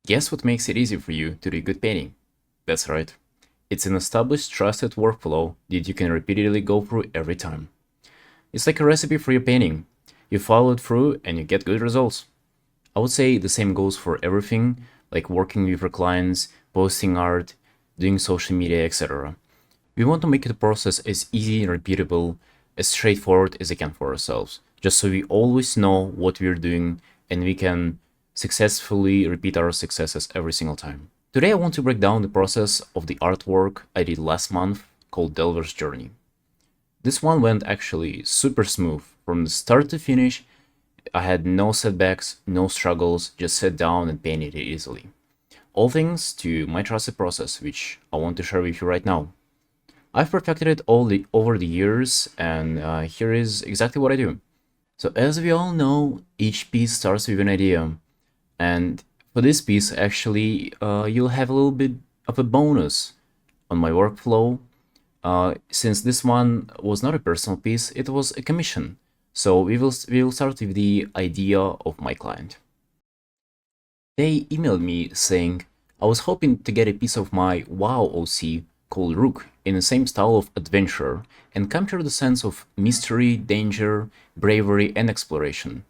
Guess what makes it easy for you to do good painting? That's right. It's an established, trusted workflow that you can repeatedly go through every time. It's like a recipe for your painting. You follow it through and you get good results. I would say the same goes for everything, like working with your clients, posting art, doing social media, etc. We want to make the process as easy and repeatable, as straightforward as we can for ourselves, just so we always know what we're doing and we can successfully repeat our successes every single time. Today I want to break down the process of the artwork I did last month called Delver's Journey. This one went actually super smooth from the start to finish. I had no setbacks, no struggles, just sat down and painted it easily. All thanks to my trusted process, which I want to share with you right now. I've perfected it over the years, and here is exactly what I do. So as we all know, each piece starts with an idea, and for this piece, actually, you'll have a little bit of a bonus on my workflow. Since this one was not a personal piece, it was a commission. So we will start with the idea of my client. They emailed me saying, I was hoping to get a piece of my WoW OC called Rook in the same style of adventure and capture the sense of mystery, danger, bravery, and exploration.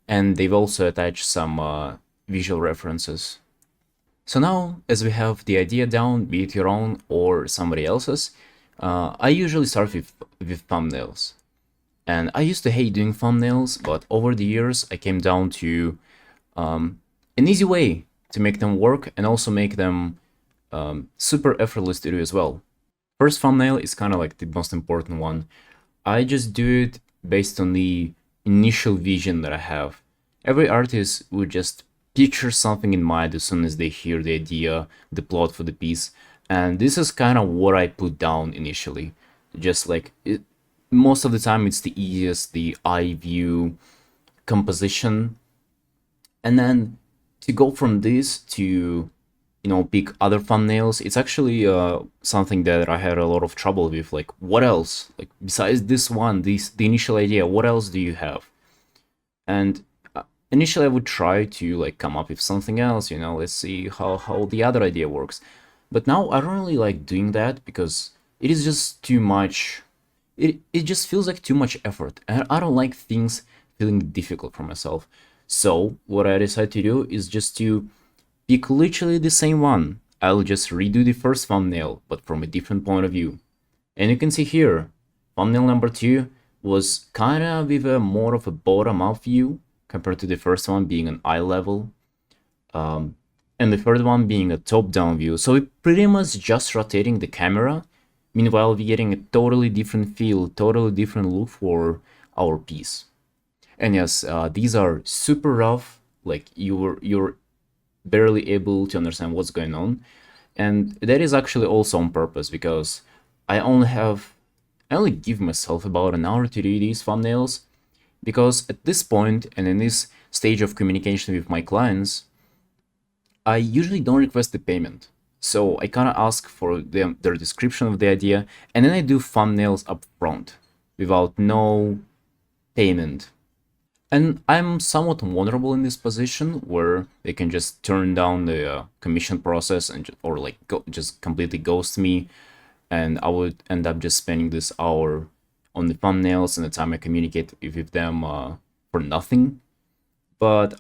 And they've also attached some visual references. So now, as we have the idea down, be it your own or somebody else's, I usually start with thumbnails. And I used to hate doing thumbnails, but over the years I came down to an easy way to make them work and also make them super effortless to do as well. First thumbnail is kind of like the most important one. I just do it based on the initial vision that I have. Every artist would just picture something in mind as soon as they hear the idea, the plot for the piece. And this is kind of what I put down initially. Just like most of the time, it's the easiest, the eye view composition. And then to go from this to pick other thumbnails, it's actually something that I had a lot of trouble with. Like, what else, like besides this one, the initial idea, what else do you have? And initially I would try to like come up with something else, let's see how the other idea works. But now I don't really like doing that because it is just too much. It just feels like too much effort, and I don't like things feeling difficult for myself. So what I decided to do is just to pick literally the same one. I'll just redo the first thumbnail, but from a different point of view. And you can see here, thumbnail number 2 was kinda with a more of a bottom-up view compared to the first one being an eye level. And the third one being a top-down view. So we're pretty much just rotating the camera. Meanwhile, we're getting a totally different feel, totally different look for our piece. And yes, these are super rough. Like you're barely able to understand what's going on, and that is actually also on purpose because I only give myself about an hour to do these thumbnails because at this point and in this stage of communication with my clients, I usually don't request the payment. So I kind of ask for their description of the idea, and then I do thumbnails up front without no payment. And I'm somewhat vulnerable in this position where they can just turn down the commission process or like just completely ghost me, and I would end up just spending this hour on the thumbnails and the time I communicate with them for nothing. But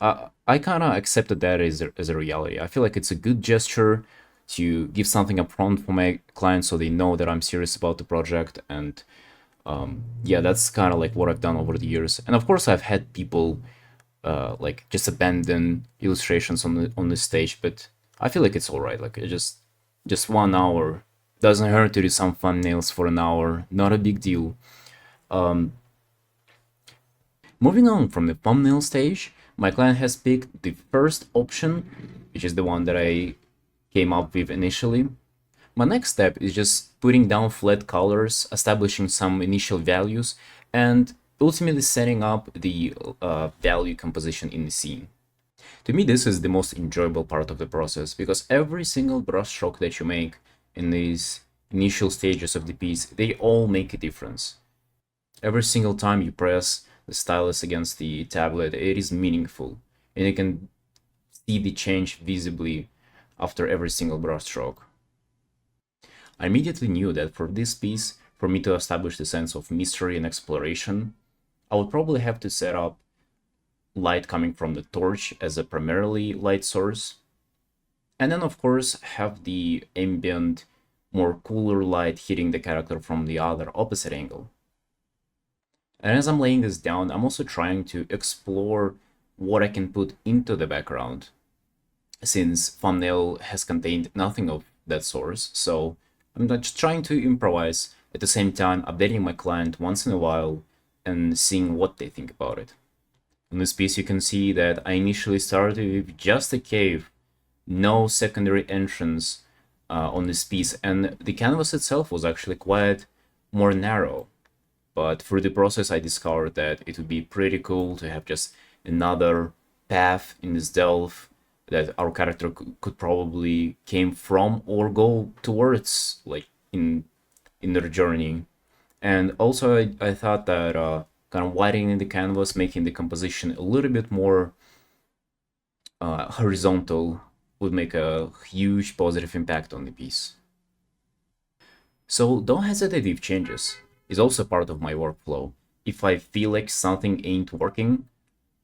I kind of accepted that as a reality. I feel like it's a good gesture to give something upfront for my clients so they know that I'm serious about the project. And yeah, that's kind of like what I've done over the years. And of course, I've had people like just abandon illustrations on the stage, but I feel like it's all right. Like it just 1 hour doesn't hurt to do some thumbnails for an hour. Not a big deal. Moving on from the thumbnail stage, my client has picked the first option, which is the one that I came up with initially. My next step is just putting down flat colors, establishing some initial values, and ultimately setting up the value composition in the scene. To me, this is the most enjoyable part of the process because every single brushstroke that you make in these initial stages of the piece, they all make a difference. Every single time you press the stylus against the tablet, it is meaningful, and you can see the change visibly after every single brushstroke. I immediately knew that for this piece, for me to establish the sense of mystery and exploration, I would probably have to set up light coming from the torch as a primarily light source, and then of course have the ambient, more cooler light hitting the character from the other opposite angle. And as I'm laying this down, I'm also trying to explore what I can put into the background, since thumbnail has contained nothing of that source, so I'm just trying to improvise, at the same time updating my client once in a while and seeing what they think about it. In this piece you can see that I initially started with just a cave, no secondary entrance on this piece, and the canvas itself was actually quite more narrow. But through the process I discovered that it would be pretty cool to have just another path in this delve that our character could probably came from or go towards, like in their journey. And also I thought that kind of widening the canvas, making the composition a little bit more horizontal would make a huge positive impact on the piece. So don't hesitate if changes is also part of my workflow. If I feel like something ain't working,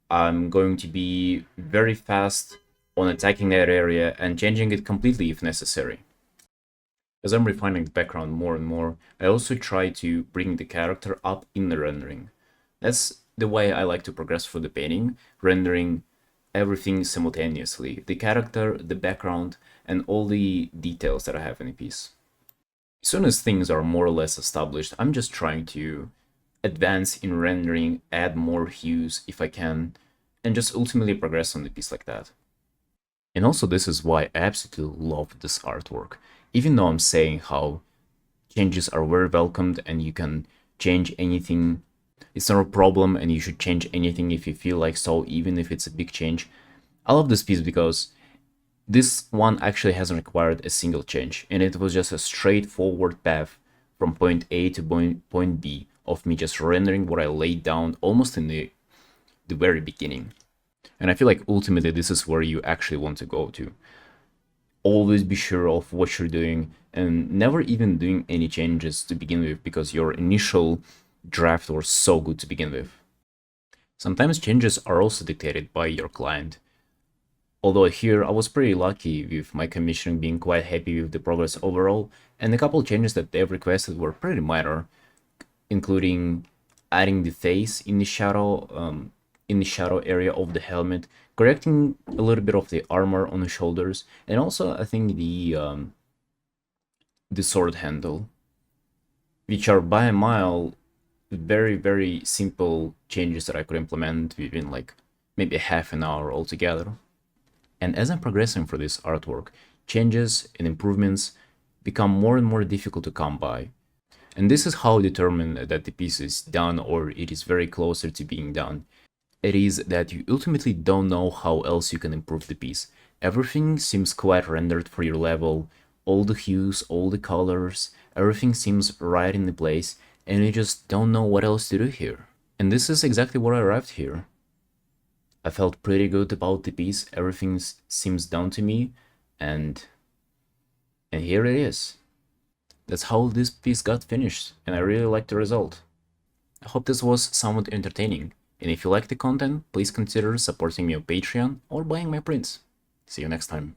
I'm going to be very fast on attacking that area and changing it completely if necessary. As I'm refining the background more and more, I also try to bring the character up in the rendering. That's the way I like to progress through the painting, rendering everything simultaneously, the character, the background, and all the details that I have in a piece. As soon as things are more or less established, I'm just trying to advance in rendering, add more hues if I can, and just ultimately progress on the piece like that. And also this is why I absolutely love this artwork. Even though I'm saying how changes are very welcomed and you can change anything, it's not a problem and you should change anything if you feel like so, even if it's a big change. I love this piece because this one actually hasn't required a single change, and it was just a straightforward path from point A to point B of me just rendering what I laid down almost in the very beginning. And I feel like ultimately this is where you actually want to go to. Always be sure of what you're doing and never even doing any changes to begin with, because your initial draft was so good to begin with. Sometimes changes are also dictated by your client. Although here I was pretty lucky with my commissioning being quite happy with the progress overall, and a couple changes that they've requested were pretty minor, including adding the face in the shadow area of the helmet, correcting a little bit of the armor on the shoulders, and also I think the sword handle, which are by a mile very simple changes that I could implement within like maybe half an hour altogether. And as I'm progressing for this artwork, changes and improvements become more and more difficult to come by. And this is how I determine that the piece is done or it is very closer to being done. It is that you ultimately don't know how else you can improve the piece. Everything seems quite rendered for your level, all the hues, all the colors, everything seems right in the place, and you just don't know what else to do here. And this is exactly where I arrived here. I felt pretty good about the piece, everything seems done to me, and here it is. That's how this piece got finished, and I really liked the result. I hope this was somewhat entertaining, and if you like the content, please consider supporting me on Patreon or buying my prints. See you next time.